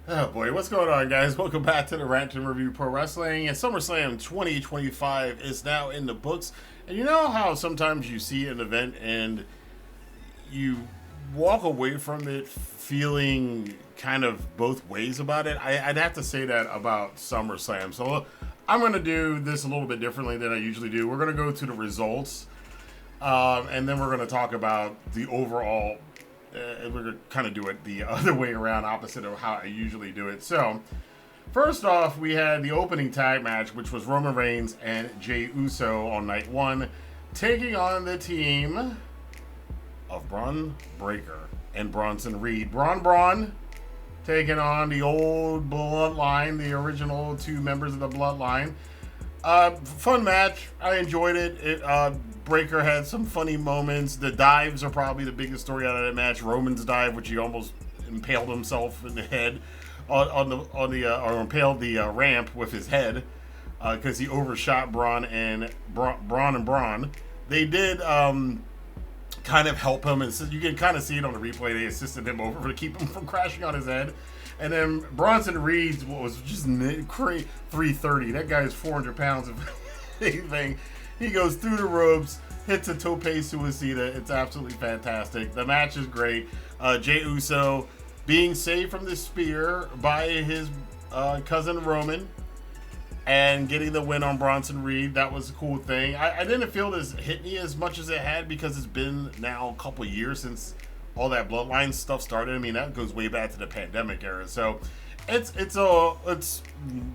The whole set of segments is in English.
Oh boy, what's going on, guys? Welcome back to the Rantin Review Pro Wrestling. And SummerSlam 2025 is now in the books. And you know how sometimes you see an event and you walk away from it feeling kind of both ways about it? I'd have to say that about SummerSlam. So I'm going to do this a little bit differently than I usually do. We're going to go to the results, and then we're going to talk about the overall. We're going to kind of do it the other way around, opposite of how I usually do it. So, first off, we had the opening tag match, which was Roman Reigns and Jey Uso on night one, taking on the team of Braun Breaker and Bronson Reed. Braun taking on the old Bloodline, the original two members of the Bloodline. Fun match. I enjoyed it. Breaker had some funny moments. The dives are probably the biggest story out of that match. Roman's dive, which he almost impaled himself in the head or impaled the ramp with his head because he overshot Braun. They did kind of help him, and so you can kind of see it on the replay. They assisted him over to keep him from crashing on his head. And then Bronson Reed was just 330. That guy is 400 pounds of anything. He goes through the ropes, hits a tope suicida. It's absolutely fantastic. The match is great. Jey Uso being saved from the spear by his cousin Roman and getting the win on Bronson Reed. That was a cool thing. I didn't feel this hit me as much as it had because it's been now a couple years since all that Bloodline stuff started. I mean, that goes way back to the pandemic era. So it's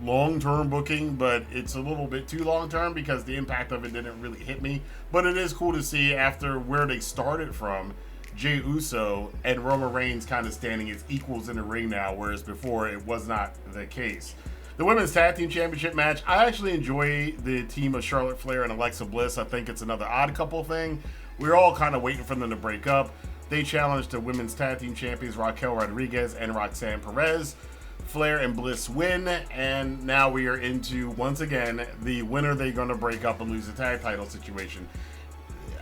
long-term booking, but it's a little bit too long-term because the impact of it didn't really hit me. But it is cool to see after where they started from, Jey Uso and Roman Reigns kind of standing as equals in the ring now, whereas before it was not the case. The Women's Tag Team Championship match, I actually enjoy the team of Charlotte Flair and Alexa Bliss. I think it's another odd couple thing. We're all kind of waiting for them to break up. They challenged the Women's Tag Team Champions Raquel Rodriguez and Roxanne Perez. Flair and Bliss win, and now we are into, once again, the winner they're going to break up and lose the tag title situation.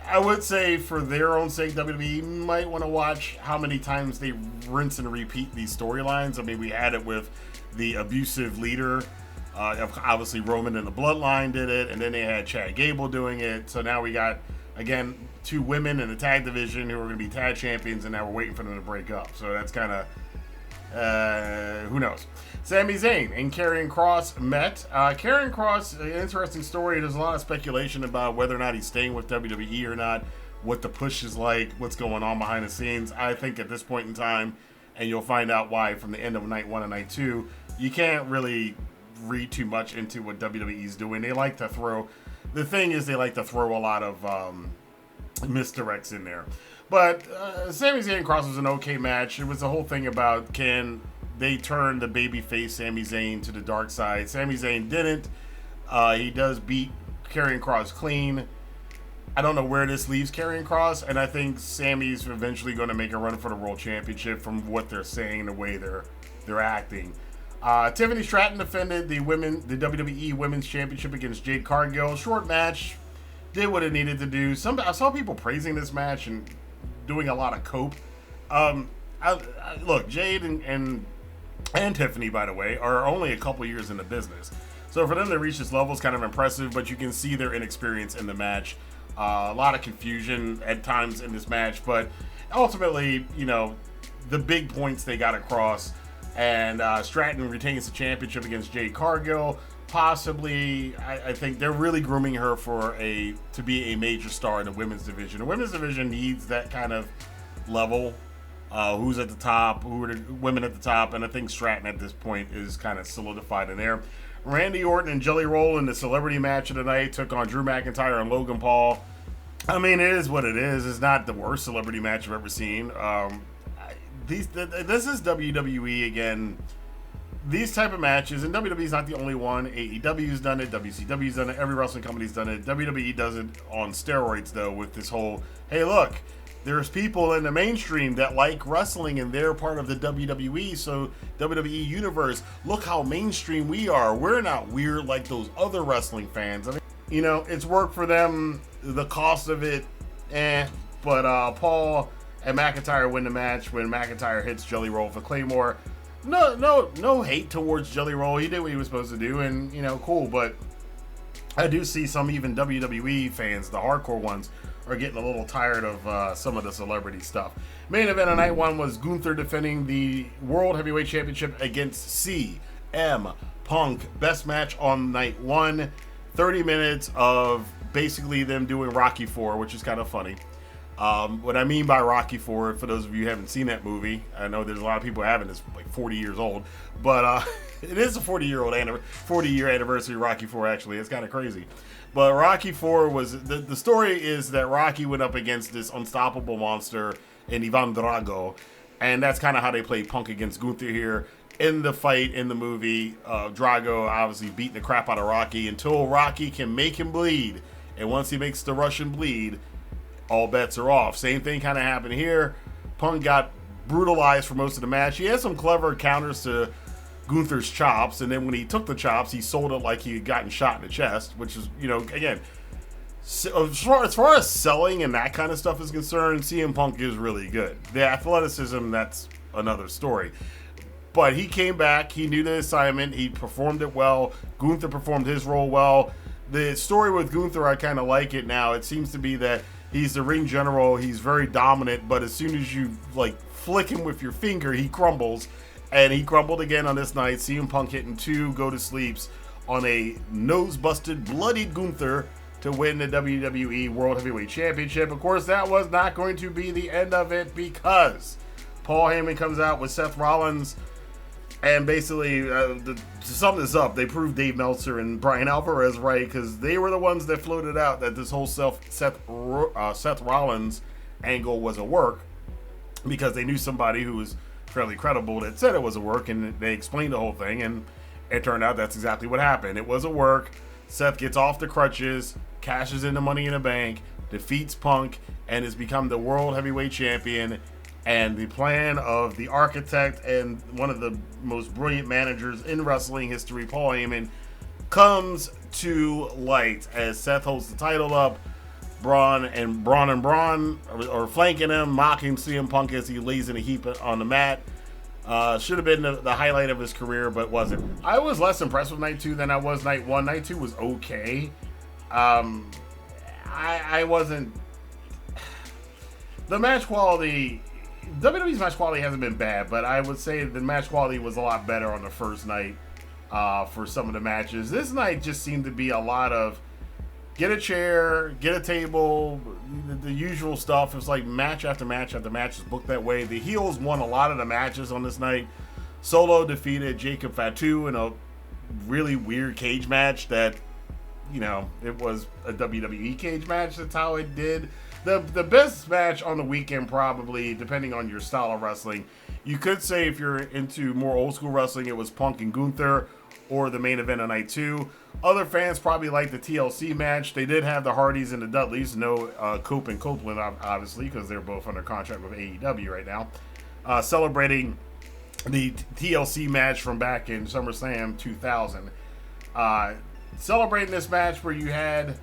I would say for their own sake, WWE might want to watch how many times they rinse and repeat these storylines. I mean, we had it with the abusive leader. Obviously, Roman and the Bloodline did it, and then they had Chad Gable doing it. So now we got, again, two women in the tag division who are going to be tag champions, and now we're waiting for them to break up. So that's kind of, who knows. Sami Zayn and Karrion Kross met. Karrion Kross, an interesting story. There's a lot of speculation about whether or not he's staying with WWE or not, what the push is like, what's going on behind the scenes. I think at this point in time, and you'll find out why from the end of night one and night two, you can't really read too much into what WWE's doing. They like to throw a lot of misdirects in there. But Sami Zayn and Kross was an okay match. It was the whole thing about can they turn the babyface Sami Zayn to the dark side. Sami Zayn didn't. He does beat Karrion Kross clean. I don't know where this leaves Karrion Kross, and I think Sami's eventually going to make a run for the World Championship from what they're saying, the way they're acting. Tiffany Stratton defended the WWE Women's Championship against Jade Cargill. Short match, did what it needed to do. I saw people praising this match and doing a lot of cope. Look, Jade and Tiffany, by the way, are only a couple years in the business. So for them to reach this level is kind of impressive, but you can see their inexperience in the match. A lot of confusion at times in this match, but ultimately, you know, the big points they got across. And Stratton retains the championship against Jade Cargill. Possibly, I think they're really grooming her to be a major star in the women's division. The women's division needs that kind of level. Who's at the top? Who are the women at the top? And I think Stratton at this point is kind of solidified in there. Randy Orton and Jelly Roll in the celebrity match of the night took on Drew McIntyre and Logan Paul. I mean, it is what it is. It's not the worst celebrity match I've ever seen. This is WWE again. These type of matches, and WWE's not the only one. AEW's done it, WCW's done it, every wrestling company's done it. WWE does it on steroids, though, with this whole, hey, look, there's people in the mainstream that like wrestling, and they're part of the WWE, so WWE Universe, look how mainstream we are. We're not weird like those other wrestling fans. I mean, you know, it's worked for them. The cost of it, but Paul and McIntyre win the match when McIntyre hits Jelly Roll for Claymore. no hate towards Jelly Roll. He did what he was supposed to do, and cool. But I do see some even WWE fans, the hardcore ones, are getting a little tired of some of the celebrity stuff. Main event of night one was Gunther defending the World Heavyweight Championship against CM Punk. Best match on night one. 30 minutes of basically them doing Rocky IV, which is kind of funny. What I mean by Rocky IV, for those of you who haven't seen that movie, I know there's a lot of people who haven't. It's like 40 years old, but it is a 40-year anniversary of Rocky IV. Actually, it's kind of crazy. But Rocky IV was the story is that Rocky went up against this unstoppable monster in Ivan Drago, and that's kind of how they played Punk against Gunther here. In the fight in the movie, Drago obviously beating the crap out of Rocky until Rocky can make him bleed, and once he makes the Russian bleed, all bets are off. Same thing kind of happened here. Punk got brutalized for most of the match. He had some clever counters to Gunther's chops, and then when he took the chops, he sold it like he had gotten shot in the chest, which is, again, as far as selling and that kind of stuff is concerned, CM Punk is really good. The athleticism, that's another story. But he came back, he knew the assignment, he performed it well. Gunther performed his role well. The story with Gunther, I kind of like it now. It seems to be that he's the ring general, he's very dominant, but as soon as you flick him with your finger, he crumbles. And he crumbled again on this night. CM Punk hitting 2 go-to-sleeps on a nose-busted, bloodied Gunther to win the WWE World Heavyweight Championship. Of course, that was not going to be the end of it because Paul Heyman comes out with Seth Rollins. And basically, to sum this up, they proved Dave Meltzer and Brian Alvarez right because they were the ones that floated out that this whole Seth Rollins angle was a work because they knew somebody who was fairly credible that said it was a work, and they explained the whole thing, and it turned out that's exactly what happened. It was a work. Seth gets off the crutches, cashes in the Money in the Bank, defeats Punk, and has become the World Heavyweight Champion. And the plan of the architect and one of the most brilliant managers in wrestling history, Paul Heyman, comes to light as Seth holds the title up. Braun are flanking him, mocking CM Punk as he lays in a heap on the mat. Should have been the highlight of his career, but wasn't. I was less impressed with night 2 than I was night 1. Night 2 was okay. I wasn't. The match quality, WWE's match quality hasn't been bad, but I would say the match quality was a lot better on the first night for some of the matches. This night just seemed to be a lot of get a chair, get a table, the usual stuff. It's like match after match after match is booked that way. The heels won a lot of the matches on this night. Solo defeated Jacob Fatu in a really weird cage match that, it was a WWE cage match. That's how it did. The best match on the weekend, probably, depending on your style of wrestling. You could say if you're into more old school wrestling, it was Punk and Gunther, or the main event of night 2. Other fans probably like the TLC match. They did have the Hardys and the Dudleys. No Cope and Copeland, obviously, because they're both under contract with AEW right now. Celebrating the TLC match from back in SummerSlam 2000. Celebrating this match where you had,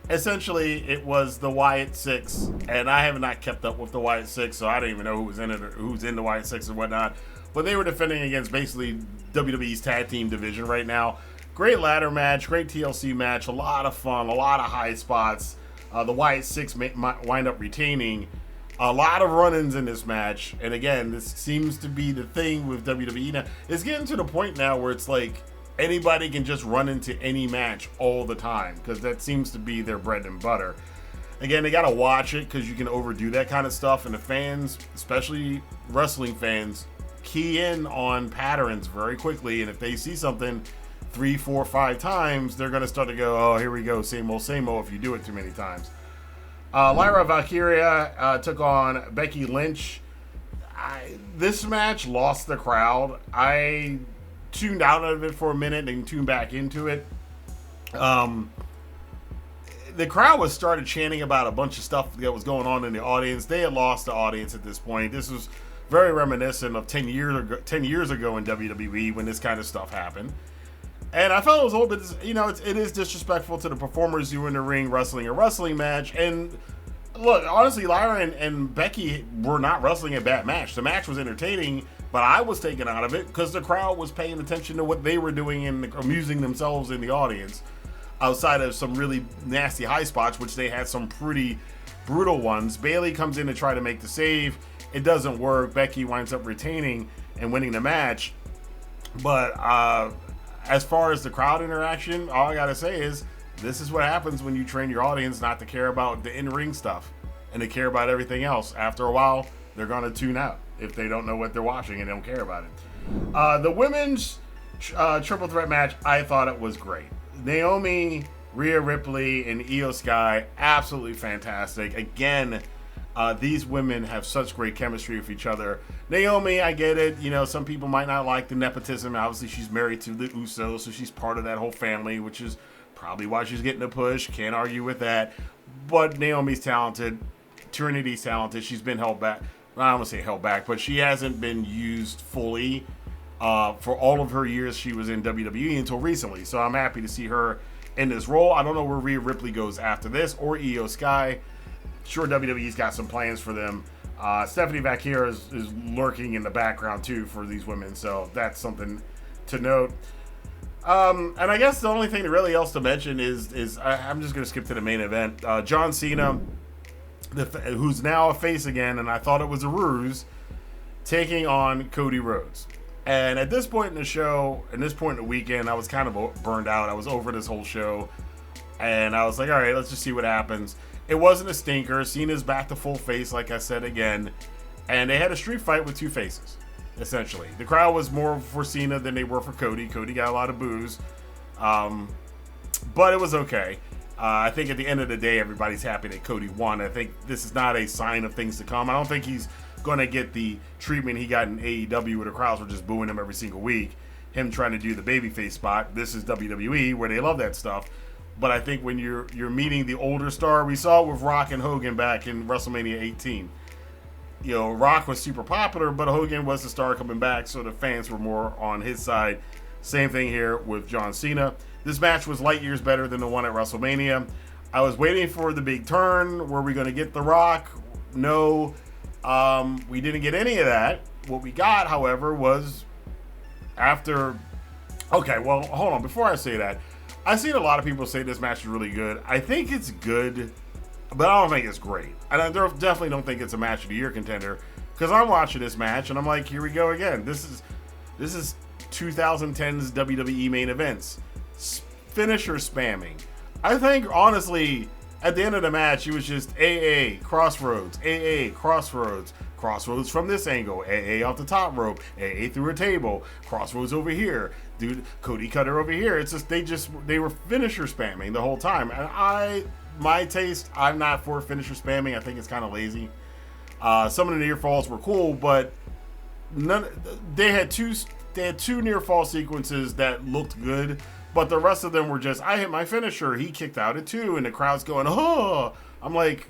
essentially, it was the Wyatt Six. And I have not kept up with the Wyatt Six, so I don't even know who was in it or who's in the Wyatt Six or whatnot. But they were defending against basically WWE's tag team division right now. Great ladder match, great TLC match, a lot of fun, a lot of high spots. The Wyatt Six wind up retaining. A lot of run-ins in this match. And again, this seems to be the thing with WWE now. It's getting to the point now where it's like anybody can just run into any match all the time because that seems to be their bread and butter. Again, they got to watch it because you can overdo that kind of stuff. And the fans, especially wrestling fans, key in on patterns very quickly, and if they see something 3, 4, 5 times, they're going to start to go, oh, here we go, same old if you do it too many times. Lyra Valkyria took on Becky Lynch. This match lost the crowd. I tuned out of it for a minute and tuned back into it. The crowd was started chanting about a bunch of stuff that was going on in the audience. They had lost the audience at this point. This was very reminiscent of 10 years ago in WWE when this kind of stuff happened. And I felt it was a little bit, it is disrespectful to the performers who were in the ring wrestling a wrestling match. And look, honestly, Lyra and Becky were not wrestling a bad match. The match was entertaining. But I was taken out of it because the crowd was paying attention to what they were doing and amusing themselves in the audience, outside of some really nasty high spots, which they had some pretty brutal ones. Bayley comes in to try to make the save. It doesn't work. Becky winds up retaining and winning the match. But as far as the crowd interaction, all I got to say is this is what happens when you train your audience not to care about the in-ring stuff and to care about everything else. After a while, they're going to tune out if they don't know what they're watching and don't care about it. The women's triple threat match, I thought it was great. Naomi, Rhea Ripley, and Iyo Sky, absolutely fantastic. Again, these women have such great chemistry with each other. Naomi, I get it. You know, some people might not like the nepotism. Obviously, she's married to the Usos, so she's part of that whole family, which is probably why she's getting a push. Can't argue with that. But Naomi's talented. Trinity's talented. She's been held back. I don't want to say held back, but she hasn't been used fully for all of her years she was in WWE until recently. So I'm happy to see her in this role. I don't know where Rhea Ripley goes after this, or Iyo Sky. Sure, WWE's got some plans for them. Stephanie Vaquer is lurking in the background too for these women, so that's something to note. And I guess the only thing really else to mention is I'm just going to skip to the main event. John Cena, who's now a face again, and I thought it was a ruse, taking on Cody Rhodes. And at this point in the show, and this point in the weekend, I was kind of burned out. I was over this whole show, and I was like, all right, let's just see what happens. It wasn't a stinker. Cena's back to full face, like I said again, and they had a street fight with two faces, essentially. The crowd was more for Cena than they were for Cody. Cody got a lot of boos, but it was okay. I think at the end of the day, everybody's happy that Cody won. I think this is not a sign of things to come. I don't think he's going to get the treatment he got in AEW where the crowds were just booing him every single week. Him trying to do the babyface spot. This is WWE where they love that stuff. But I think when you're meeting the older star, we saw it with Rock and Hogan back in WrestleMania 18. You know, Rock was super popular, but Hogan was the star coming back, so the fans were more on his side. Same thing here with John Cena. This match was light years better than the one at WrestleMania. I was waiting for the big turn. Were we going to get The Rock? No. We didn't get any of that. What we got, however, was after... Okay, well, hold on. Before I say that, I've seen a lot of people say this match is really good. I think it's good, but I don't think it's great. And I definitely don't think it's a match of the year contender, because I'm watching this match and I'm like, here we go again. This is 2010's WWE main events. Finisher spamming. I think, honestly, at the end of the match, it was just AA, Crossroads, AA, Crossroads, Crossroads from this angle, AA off the top rope, AA through a table, Crossroads over here, dude, Cody Cutter over here. It's just they were finisher spamming the whole time. And my taste, I'm not for finisher spamming. I think it's kind of lazy. Some of the near falls were cool, but they had two near fall sequences that looked good, but the rest of them were just, I hit my finisher, he kicked out at 2, and the crowd's going, oh. I'm like,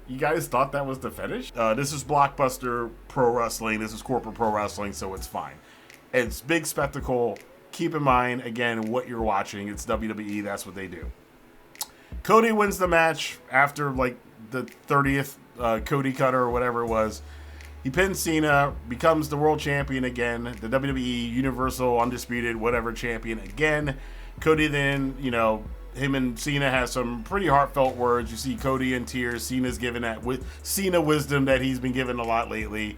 you guys thought that was the finish? This is Blockbuster Pro Wrestling. This is corporate pro wrestling, so it's fine. It's big spectacle. Keep in mind, again, what you're watching. It's WWE. That's what they do. Cody wins the match after, like, the 30th Cody Cutter or whatever it was. He pins Cena, becomes the world champion again, the WWE Universal Undisputed whatever champion again. Cody then, you know, him and Cena have some pretty heartfelt words. You see Cody in tears. Cena's giving that Cena wisdom that he's been given a lot lately.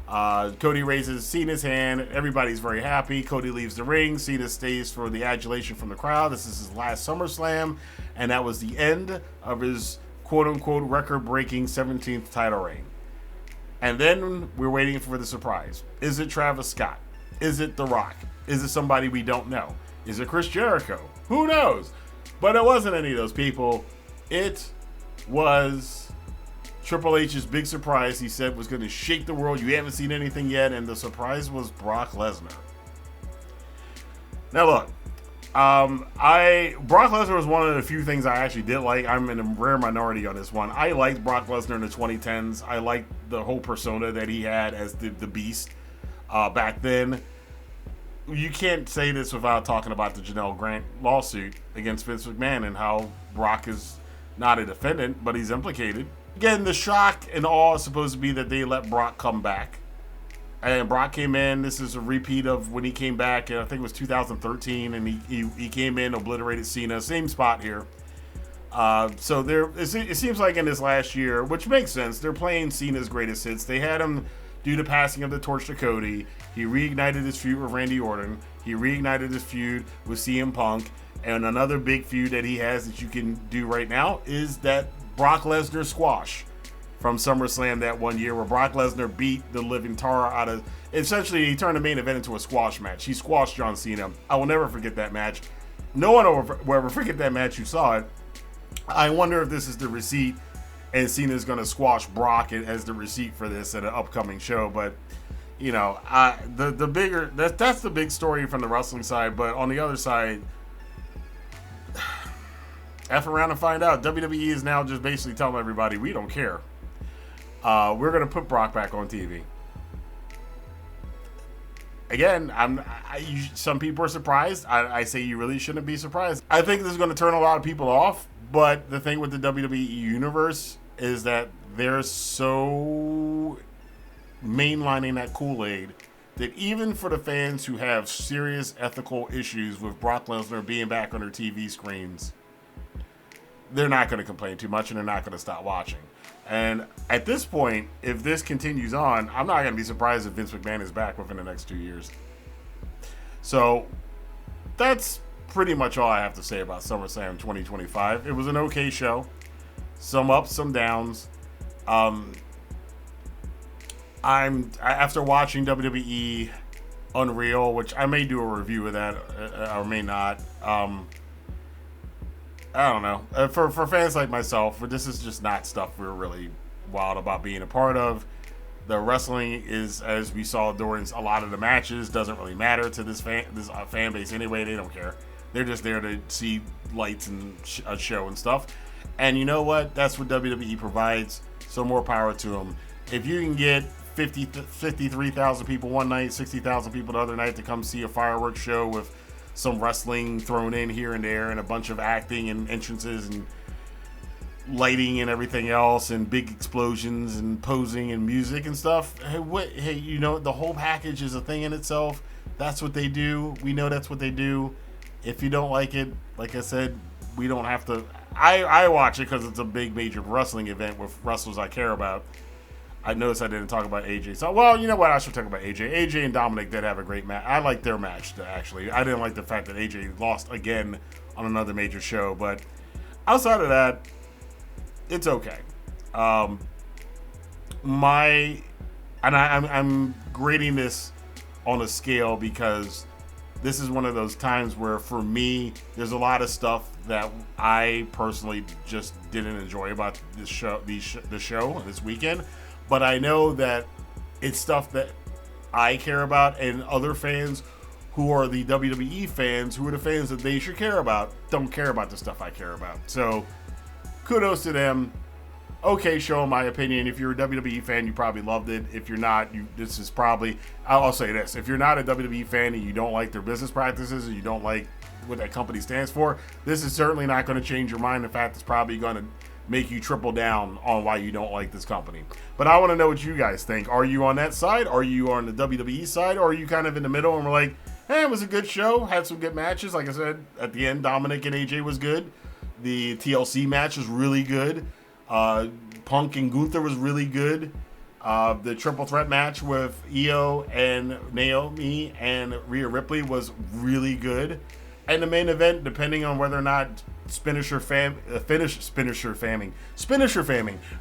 Cody raises Cena's hand. Everybody's very happy. Cody leaves the ring. Cena stays for the adulation from the crowd. This is his last SummerSlam, and that was the end of his quote-unquote record-breaking 17th title reign. And then we're waiting for the surprise. Is it Travis Scott? Is it The Rock? Is it somebody we don't know? Is it Chris Jericho? Who knows? But it wasn't any of those people. It was Triple H's big surprise. He said was going to shake the world. You haven't seen anything yet. And the surprise was Brock Lesnar. Now look, Brock Lesnar was one of the few things I actually did like. I'm in a rare minority on this one. I liked Brock Lesnar in the 2010s. I liked the whole persona that he had as the Beast back then. You can't say this without talking about the Janelle Grant lawsuit against Vince McMahon and how Brock is not a defendant, but he's implicated. Again, the shock and awe is supposed to be that they let Brock come back. And Brock came in. This is a repeat of when he came back. I think it was 2013, and he came in, obliterated Cena. Same spot here. So it seems like in this last year, which makes sense, they're playing Cena's greatest hits. They had him do the passing of the torch to Cody. He reignited his feud with Randy Orton. He reignited his feud with CM Punk. And another big feud that he has that you can do right now is that Brock Lesnar squash from SummerSlam that one year, where Brock Lesnar beat the living tar out of... Essentially, he turned the main event into a squash match. He squashed John Cena. I will never forget that match. No one will ever forget that match who saw it. I wonder if this is the receipt and Cena's going to squash Brock as the receipt for this at an upcoming show. But, you know, the bigger... That's the big story from the wrestling side. But on the other side... F around and find out. WWE is now just basically telling everybody, we don't care. We're going to put Brock back on TV. Again, some people are surprised. I say you really shouldn't be surprised. I think this is going to turn a lot of people off. But the thing with the WWE universe is that they're so mainlining that Kool-Aid that even for the fans who have serious ethical issues with Brock Lesnar being back on their TV screens, they're not going to complain too much and they're not going to stop watching. And at this point, if this continues on, I'm not going to be surprised if Vince McMahon is back within the next 2 years. So that's pretty much all I have to say about SummerSlam 2025. It was an okay show. Some ups, some downs. After watching WWE Unreal, which I may do a review of that or may not. I don't know. For fans like myself, this is just not stuff we're really wild about being a part of. The wrestling is, as we saw during a lot of the matches, doesn't really matter to this fan base anyway. They don't care. They're just there to see lights and a show and stuff. And you know what? That's what WWE provides. So more power to them. If you can get 53,000 people one night, 60,000 people the other night to come see a fireworks show with some wrestling thrown in here and there and a bunch of acting and entrances and lighting and everything else and big explosions and posing and music and stuff. Hey, you know, the whole package is a thing in itself. That's what they do. We know that's what they do. If you don't like it, like I said, we don't have to. I watch it because it's a big major wrestling event with wrestlers I care about. I noticed I didn't talk about AJ. So, well, you know what? I should talk about AJ. AJ and Dominik did have a great match. I liked their match, actually. I didn't like the fact that AJ lost again on another major show. But outside of that, it's okay. I'm grading this on a scale because this is one of those times where, for me, there's a lot of stuff that I personally just didn't enjoy about this show, the show this weekend. But I know that it's stuff that I care about, and other fans who are the WWE fans, who are the fans that they should care about, don't care about the stuff I care about. So kudos to them. Okay show, in my opinion. If you're a WWE fan, you probably loved it. If you're not, this is probably... I'll say this. If you're not a WWE fan and you don't like their business practices, or you don't like what that company stands for, this is certainly not going to change your mind. In fact, it's probably going to make you triple down on why you don't like this company. But I want to know what you guys think. Are you on that side? Are you on the WWE side? Or are you kind of in the middle and we're like, hey, it was a good show, had some good matches. Like I said, at the end, Dominik and AJ was good. The TLC match was really good. Punk and Gunther was really good. The triple threat match with Iyo and Naomi and Rhea Ripley was really good. And the main event, depending on whether or not finisher spamming,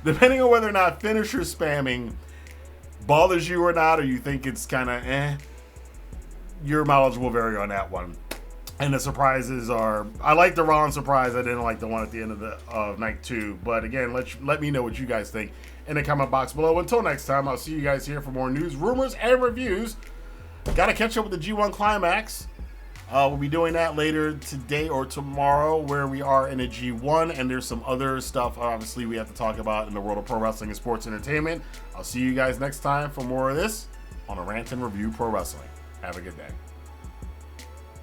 depending on whether or not finisher spamming bothers you or not, or you think it's kind of your mileage will vary on that one. And the surprises are, I like the Rollins surprise. I didn't like the one at the end of night 2. But again, let me know what you guys think in the comment box below. Until next time, I'll see you guys here for more news, rumors, and reviews. Got to catch up with the G1 Climax. We'll be doing that later today or tomorrow, where we are in a G1, and there's some other stuff, obviously, we have to talk about in the world of pro wrestling and sports entertainment. I'll see you guys next time for more of this on a Rantin Review Pro Wrestling. Have a good day.